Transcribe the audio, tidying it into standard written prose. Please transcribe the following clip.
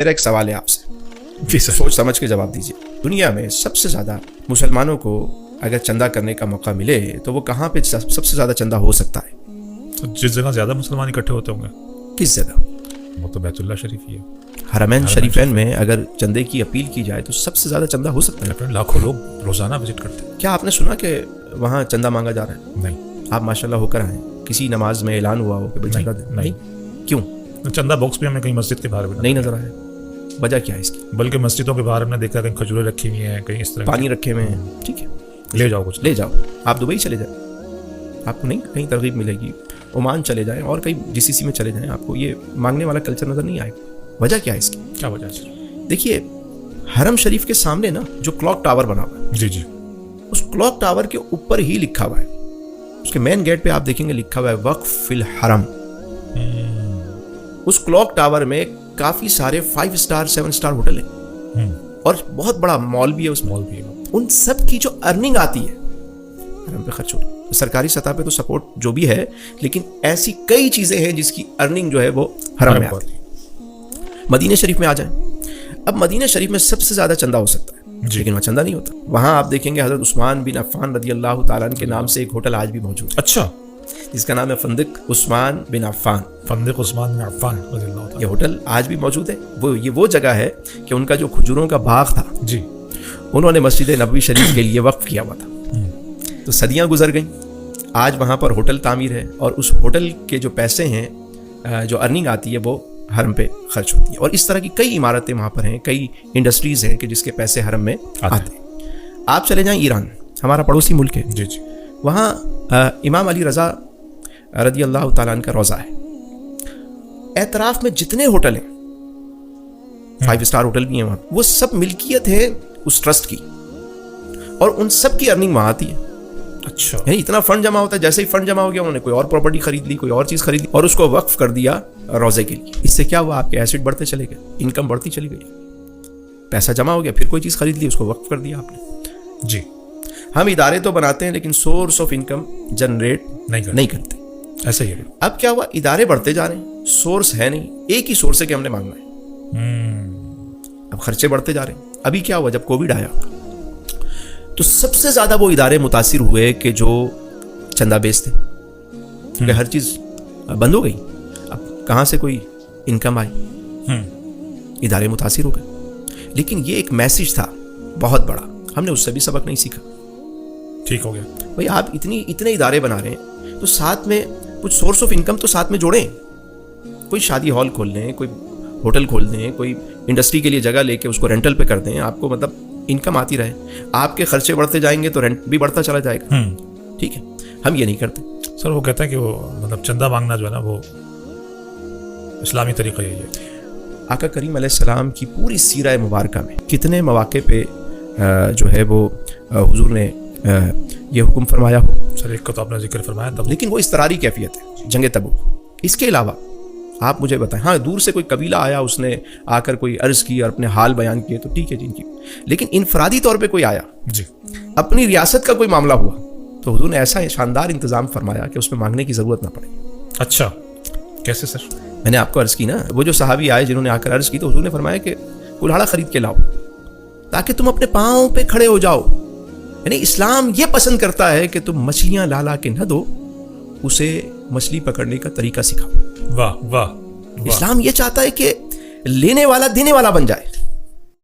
میرا ایک سوال ہے آپ سے، جی سر. سوچ سمجھ کے جواب دیجیے. دنیا میں سب سے زیادہ مسلمانوں کو اگر چندہ کرنے کا موقع ملے تو وہ کہاں پہ سب سے زیادہ چندہ ہو سکتا ہے؟ جس جگہ زیادہ مسلمان اکٹھے ہوتے ہوں گے. کس جگہ؟ وہ تو بیت اللہ شریف ہی ہے. حرمین شریفین میں اگر چندے کی اپیل کی جائے تو سب سے زیادہ چندہ ہو سکتا ہے. لاکھوں لوگ روزانہ وزٹ کرتے ہیں. کیا آپ نے سنا کہ وہاں چندہ مانگا جا رہا ہے؟ نہیں. آپ ماشاءاللہ ہو کر آئیں، کسی نماز میں اعلان ہوا ہو کہ بھائی چندہ دیں؟ نہیں. کیوں چندہ باکس بھی ہمیں کہیں مسجد کے باہر بھی نہیں نظر آیا؟ وجہ کیا ہے اس کی؟ بلکہ مسجدوں کے باہر ہم نے دیکھا کہیں کھجوریں رکھی ہوئی ہیں، کہیں اس طرح پانی رکھے ہوئے ہیں. ٹھیک ہے، لے جاؤ کچھ. لے جاؤ. آپ دبئی چلے جائیں، آپ کو نہیں کہیں ترغیب ملے گی. عمان چلے جائیں اور کہیں GCC میں چلے جائیں، آپ کو یہ مانگنے والا کلچر نظر نہیں آئے گا. وجہ کیا ہے اس کی؟ کیا وجہ ہے؟ دیکھیے، حرم شریف کے سامنے نا جو کلاک ٹاور بنا ہوا ہے، جی جی، اس کلاک ٹاور کے اوپر ہی لکھا ہوا ہے، اس کے مین گیٹ پہ آپ دیکھیں گے لکھا ہوا ہے وقف فی الحرم. اس کلاک ٹاور میں کافی سارے 5 سٹار 7 سٹار ہوٹل ہیں اور بہت بڑا مال بھی ہے. اس مال بھی ہے. ان سب کی جو ارننگ آتی ہے حرم پہ خرچ ہوتی ہے. سرکاری سطح پہ تو سپورٹ جو بھی ہے، لیکن ایسی کئی چیزیں ہیں جس کی ارننگ جو ہے وہ حرم میں آتی ہے. مدینہ شریف میں آ جائیں. اب مدینہ شریف میں سب سے زیادہ چندہ ہو سکتا ہے لیکن وہاں چندہ نہیں ہوتا. وہاں آپ دیکھیں گے حضرت عثمان بن عفان رضی اللہ تعالیٰ عنہ کے نام سے ایک ہوٹل آج بھی موجود ہے. اچھا. جس کا نام ہے فندق عثمان بن عفان. فندق عثمان بن عفان رضی اللہ تعالیٰ. یہ ہوٹل آج بھی موجود ہے. وہ جگہ ہے کہ ان کا جو کھجوروں کا باغ تھا جی، انہوں نے مسجد نبوی شریف کے لیے وقف کیا ہوا تھا. تو صدیاں گزر گئیں، آج وہاں پر ہوٹل تعمیر ہے اور اس ہوٹل کے جو پیسے ہیں، جو ارننگ آتی ہے، وہ حرم پہ خرچ ہوتی ہے. اور اس طرح کی کئی عمارتیں وہاں پر ہیں، کئی انڈسٹریز ہیں کہ جس کے پیسے حرم میں آتے ہیں. آپ چلے جائیں ایران، ہمارا پڑوسی ملک ہے. جی جی، وہاں امام علی رضا رضی اللہ تعالیٰ عنہ کا روضہ ہے. اعتراف میں جتنے ہوٹل ہیں، 5 سٹار ہوٹل بھی ہیں وہاں، وہ سب ملکیت ہے اس ٹرسٹ کی اور ان سب کی ارننگ وہاں آتی ہے. اچھا. یعنی اتنا فنڈ جمع ہوتا ہے، جیسے ہی فنڈ جمع ہو گیا انہوں نے کوئی اور پراپرٹی خرید لی، کوئی اور چیز خرید لی اور اس کو وقف کر دیا روزے کے لیے. اس سے کیا ہوا؟ آپ کے ایسٹ بڑھتے چلے گئے، انکم بڑھتی چلی گئی، پیسہ جمع ہو گیا، پھر کوئی چیز خرید لی، اس کو وقف کر دیا آپ نے. جی. ہم ادارے تو بناتے ہیں لیکن سورس آف انکم جنریٹ نہیں کرتے. ایسا ہی ہے. اب کیا ہوا؟ ادارے بڑھتے جا رہے ہیں، سورس ہے نہیں، ایک ہی سورس ہے کہ ہم نے مانگنا ہے. اب خرچے بڑھتے جا رہے ہیں. ابھی کیا ہوا؟ جب کووڈ آیا تو سب سے زیادہ وہ ادارے متاثر ہوئے کہ جو چندہ بیس تھے، کیونکہ ہر چیز بند ہو گئی. اب کہاں سے کوئی انکم آئی؟ ادارے متاثر ہو گئے. لیکن یہ ایک میسج تھا بہت بڑا، ہم نے اس سے بھی سبق نہیں سیکھا. ٹھیک ہو گیا بھائی، آپ اتنے ادارے بنا رہے ہیں تو ساتھ میں کچھ سورس آف انکم تو ساتھ میں جوڑیں. کوئی شادی ہال کھول لیں، کوئی ہوٹل کھول دیں، کوئی انڈسٹری کے لیے جگہ لے کے اس کو رینٹل پہ کر دیں. آپ کو مطلب انکم آتی رہے. آپ کے خرچے بڑھتے جائیں گے تو رینٹ بھی بڑھتا چلا جائے گا. ٹھیک ہے، ہم یہ نہیں کرتے. سر وہ کہتا ہے کہ وہ مطلب چندہ مانگنا جو ہے نا، وہ اسلامی طریقہ یہی ہے. آقا کریم علیہ السلام کی پوری سیرہ مبارکہ میں کتنے مواقع پہ جو ہے وہ حضور نے یہ حکم فرمایا ہو. سر ایک کو تو آپ نے ذکر فرمایا تب، لیکن وہ اضطراری کیفیت ہے، جنگ تبوک. اس کے علاوہ آپ مجھے بتائیں، ہاں دور سے کوئی قبیلہ آیا، اس نے آ کر کوئی عرض کی اور اپنے حال بیان کیے تو ٹھیک ہے جن کی. لیکن انفرادی طور پہ کوئی آیا، جی، اپنی ریاست کا کوئی معاملہ ہوا تو حضور نے ایسا شاندار انتظام فرمایا کہ اس میں مانگنے کی ضرورت نہ پڑے. اچھا، کیسے سر؟ میں نے آپ کو عرض کی نا، وہ جو صحابی آئے جنہوں نے آ کر عرض کی تو حضور نے فرمایا کہ کلہاڑا خرید کے لاؤ تاکہ تم اپنے پاؤں پہ کھڑے ہو جاؤ. یعنی اسلام یہ پسند کرتا ہے کہ تم مچھلیاں لا کے نہ دو، اسے مچھلی پکڑنے کا طریقہ سکھاؤ. واہ واہ. اسلام یہ چاہتا ہے کہ لینے والا دینے والا بن جائے.